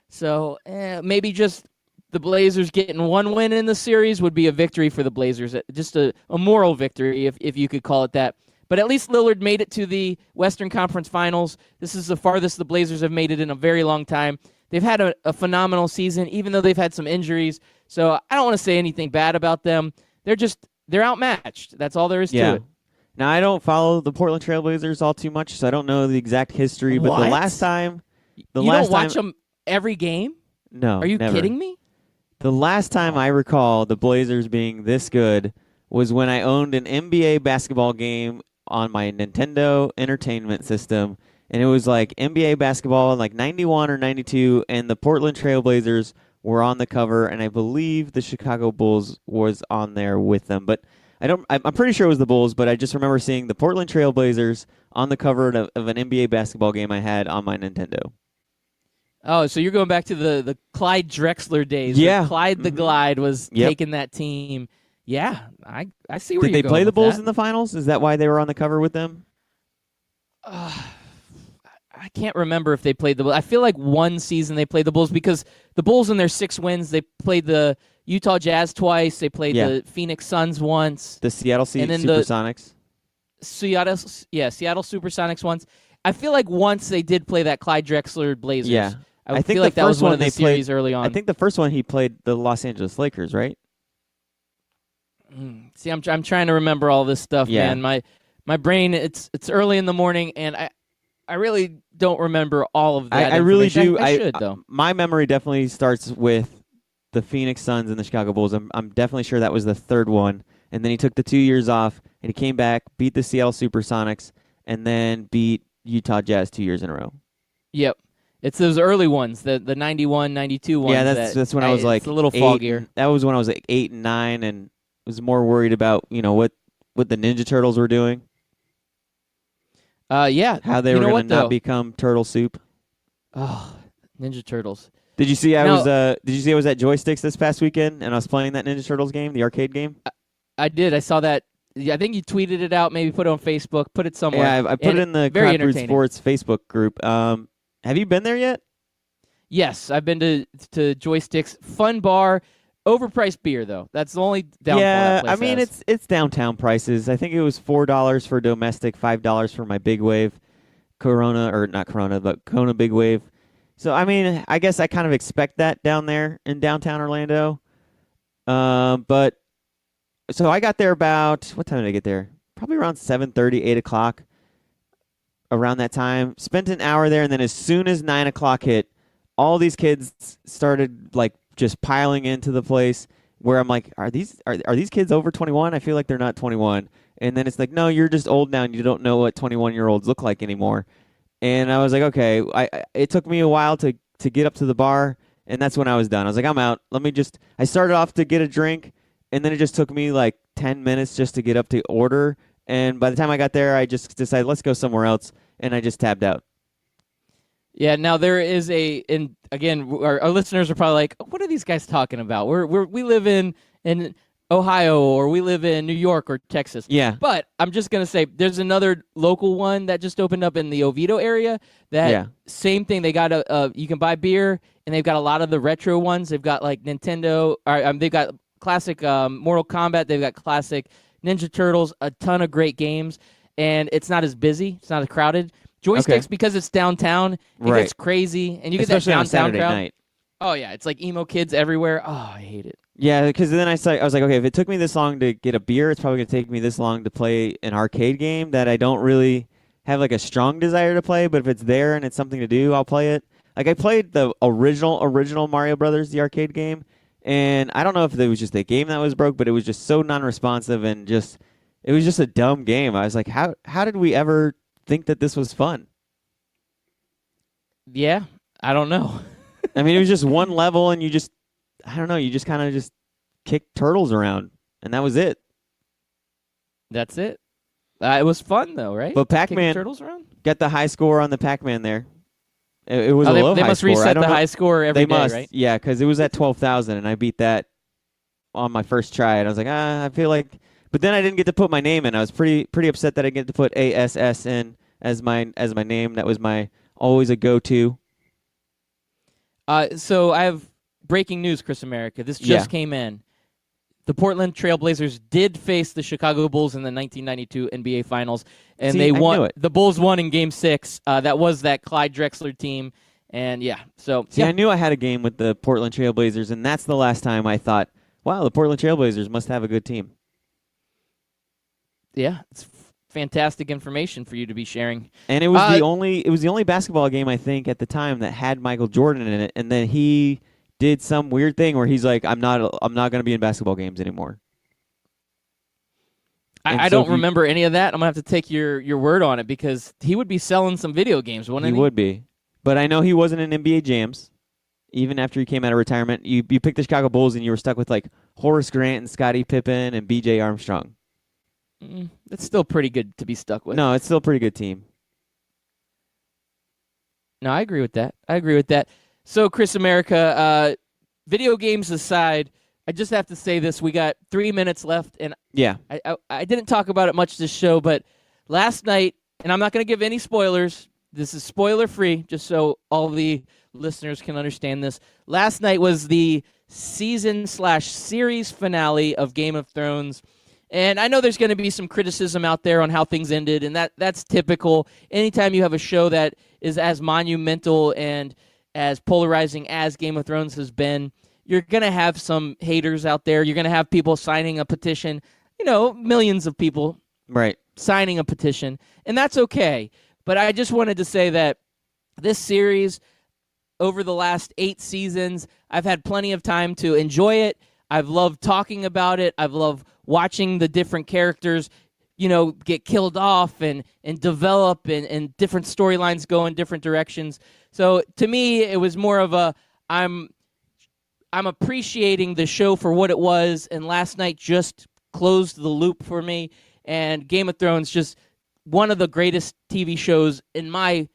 So maybe just the Blazers getting one win in the series would be a victory for the Blazers. Just a moral victory, if you could call it that. But at least Lillard made it to the Western Conference Finals. This is the farthest the Blazers have made it in a very long time. They've had a phenomenal season, even though they've had some injuries. So I don't want to say anything bad about them. They're outmatched. That's all there is to it. Now, I don't follow the Portland Trailblazers all too much, so I don't know the exact history. But What? the last time... You don't watch them every game? No, Are you never. kidding me? The last time I recall the Blazers being this good was when I owned an NBA basketball game on my Nintendo Entertainment System, and it was like NBA basketball in like 91 or 92, and the Portland Trailblazers were on the cover, and I believe the Chicago Bulls was on there with them. But I'm pretty sure it was the Bulls, but I just remember seeing the Portland Trailblazers on the cover of an NBA basketball game I had on my Nintendo. Oh, so you're going back to the Clyde Drexler days. Yeah. When Clyde the Glide was Yep. taking that team. Yeah, I see where Did you're they going play the with Bulls that. in the finals? Is that why they were on the cover with them? I can't remember if they played the Bulls. I feel like one season they played the Bulls because the Bulls in their 6 wins, they played the Utah Jazz twice. They played the Phoenix Suns once. The Seattle And then Supersonics? Seattle Supersonics once. I feel like once they did play that Clyde Drexler Blazers. Yeah. I think feel like the that was first one one of the they series played- early on. I think the first one he played the Los Angeles Lakers, right? See, I'm trying to remember all this stuff, Yeah. man. My brain, it's early in the morning, and I really don't remember all of that. I really information. do. I should, though. My memory definitely starts with the Phoenix Suns and the Chicago Bulls. I'm definitely sure that was the third one. And then he took the 2 years off, and he came back, beat the Seattle Supersonics, and then beat Utah Jazz 2 years in a row. Yep. It's those early ones, the 91, 92 ones. Yeah, that's when I was like it's a little 8 foggier. That was when I was like 8 and 9, and was more worried about what the Ninja Turtles were doing. Yeah. How they You were know going what, to not though? become Turtle Soup. Oh, Ninja Turtles. Did you see I Now- was Did you see I was at Joysticks this past weekend and I was playing that Ninja Turtles game, the arcade game? I did. I saw that. Yeah, I think you tweeted it out, maybe put it on Facebook, put it somewhere. Yeah, I put And it in the very Crowd Root entertaining. Sports Facebook group. Have you been there yet? Yes, I've been to Joysticks. Fun bar. Overpriced beer, though. That's the only downfall Yeah, that place I mean has. it's downtown prices. I think it was $4 for domestic, $5 for my Big Wave Corona, or not Corona, but Kona Big Wave. So I mean, I guess I kind of expect that down there in downtown Orlando. But so I got there about, what time did I get there? Probably around 7:30, 8 o'clock. Around that time, spent an hour there, and then as soon as 9 o'clock hit, all these kids started like just piling into the place. Where I'm like, are these kids over 21? I feel like they're not 21. And then it's like, no, you're just old now, and you don't know what 21-year-olds look like anymore. And I was like, okay. It took me a while to get up to the bar, and that's when I was done. I was like, I'm out. I started off to get a drink, and then it just took me like 10 minutes just to get up to order. And by the time I got there, I just decided, let's go somewhere else, and I just tabbed out. Yeah, now there is and again, our listeners are probably like, what are these guys talking about? We live in Ohio, or we live in New York or Texas. Yeah. But I'm just going to say there's another local one that just opened up in the Oviedo area that same thing. They got you can buy beer, and they've got a lot of the retro ones. They've got like Nintendo, or they've got classic Mortal Kombat. They've got classic Ninja Turtles, a ton of great games, and it's not as busy. It's not as crowded. Joysticks, because it's downtown, it gets crazy, and you get Especially that on downtown Saturday crowd. night. Oh yeah, it's like emo kids everywhere. Oh, I hate it. Yeah, because then I was like, okay, if it took me this long to get a beer, it's probably going to take me this long to play an arcade game that I don't really have like a strong desire to play, but if it's there and it's something to do, I'll play it. Like I played the original Mario Brothers, the arcade game, And I don't know if it was just the game that was broke, but it was just so non-responsive and it was just a dumb game. I was like, how did we ever think that this was fun? Yeah, I don't know. I mean, it was just one level, and you just kind of just kicked turtles around, and that was it. That's it. It was fun though, right? But Kicking Pac-Man turtles around. got the high score on the Pac-Man there. It was a they, low they high must score. I reset don't the know. high score every They day, must, right? yeah, because it was at 12,000, and I beat that on my first try, and I was like, I feel like, but then I didn't get to put my name in. I was pretty upset that I didn't get to put ASS in as my name. That was my always a go-to. So I have breaking news, Chris America. This just came in. The Portland Trailblazers did face the Chicago Bulls in the 1992 NBA Finals, and they won. I knew it. The Bulls won in Game 6. That was that Clyde Drexler team, and I knew I had a game with the Portland Trailblazers, and that's the last time I thought, wow, the Portland Trailblazers must have a good team. Yeah, it's fantastic information for you to be sharing. And it was the only basketball game I think at the time that had Michael Jordan in it, and then he did some weird thing where he's like, I'm not going to be in basketball games anymore. I don't remember any of that. I'm going to have to take your word on it because he would be selling some video games, wouldn't he? He would be. But I know he wasn't in NBA jams. Even after he came out of retirement, you picked the Chicago Bulls and you were stuck with like Horace Grant and Scottie Pippen and B.J. Armstrong. That's still pretty good to be stuck with. No, it's still a pretty good team. No, I agree with that. So, Chris America, video games aside, I just have to say this. We got 3 minutes left, and I didn't talk about it much this show, but last night, and I'm not going to give any spoilers. This is spoiler-free, just so all the listeners can understand this. Last night was the season/series finale of Game of Thrones. And I know there's going to be some criticism out there on how things ended, and that's typical. Anytime you have a show that is as monumental and as polarizing as Game of Thrones has been, you're going to have some haters out there. You're going to have people signing a petition, millions of people signing a petition, and that's okay. But I just wanted to say that this series, over the last 8 seasons, I've had plenty of time to enjoy it. I've loved talking about it. I've loved watching the different characters, get killed off and develop and different storylines go in different directions. So to me, it was more of I'm appreciating the show for what it was, and last night just closed the loop for me. And Game of Thrones, just one of the greatest TV shows, in my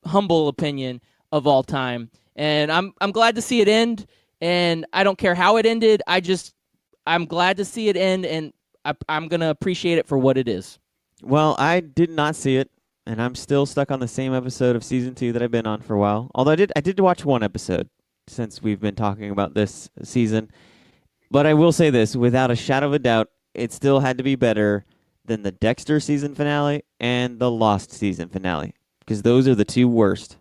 humble opinion, of all time. And I'm glad to see it end. And I don't care how it ended. I'm glad to see it end, and I'm going to appreciate it for what it is. Well, I did not see it, and I'm still stuck on the same episode of Season 2 that I've been on for a while. Although I did watch one episode since we've been talking about this season. But I will say this, without a shadow of a doubt, it still had to be better than the Dexter season finale and the Lost season finale, because those are the two worst.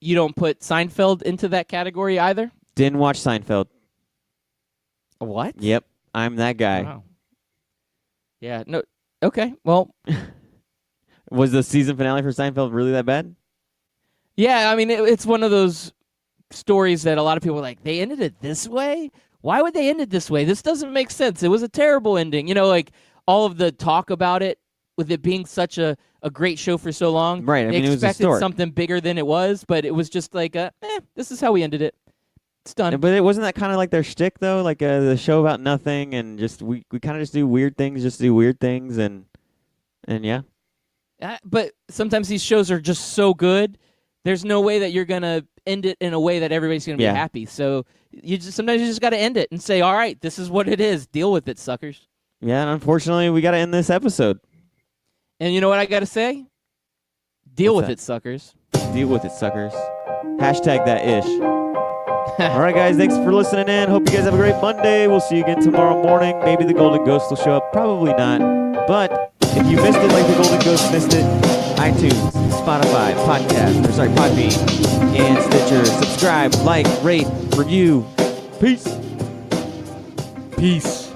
You don't put Seinfeld into that category either? Didn't watch Seinfeld. What? Yep, I'm that guy. Wow. Yeah, no. Okay, well. Was the season finale for Seinfeld really that bad? Yeah, I mean, it's one of those stories that a lot of people are like, they ended it this way? Why would they end it this way? This doesn't make sense. It was a terrible ending. Like all of the talk about it, with it being such a great show for so long. Right, they it was expected historic. something bigger than it was, but it was just like, this is how we ended it. It's done. But it wasn't that kind of like their shtick, though? Like the show about nothing, and just we kind of just do weird things, and yeah. But sometimes these shows are just so good, there's no way that you're going to end it in a way that everybody's going to be happy. So sometimes you just got to end it and say, all right, this is what it is. Deal with it, suckers. Yeah, and unfortunately, we got to end this episode. And you know what I got to say? Deal What's with it, suckers. Deal with it, suckers. Hashtag that ish. All right, guys, thanks for listening in. Hope you guys have a great Monday. We'll see you again tomorrow morning. Maybe the Golden Ghost will show up. Probably not. But if you missed it like the Golden Ghost missed it, iTunes, Spotify, Podbean, and Stitcher. Subscribe, like, rate, review. Peace. Peace.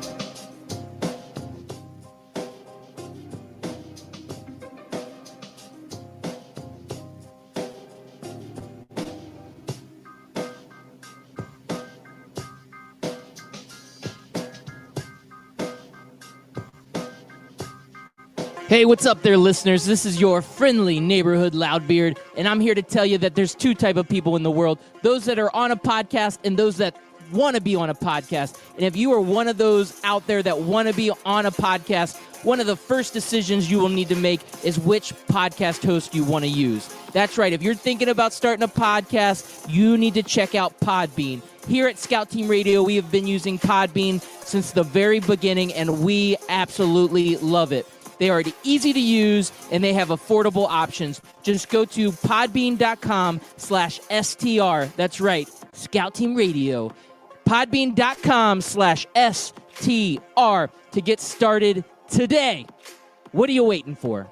Hey, what's up there, listeners? This is your friendly neighborhood loudbeard, and I'm here to tell you that there's two type of people in the world, those that are on a podcast and those that want to be on a podcast. And if you are one of those out there that want to be on a podcast, one of the first decisions you will need to make is which podcast host you want to use. That's right. If you're thinking about starting a podcast, you need to check out Podbean. Here at Scout Team Radio, we have been using Podbean since the very beginning, and we absolutely love it. They are easy to use, and they have affordable options. Just go to podbean.com/STR. That's right, Scout Team Radio. Podbean.com/STR to get started today. What are you waiting for?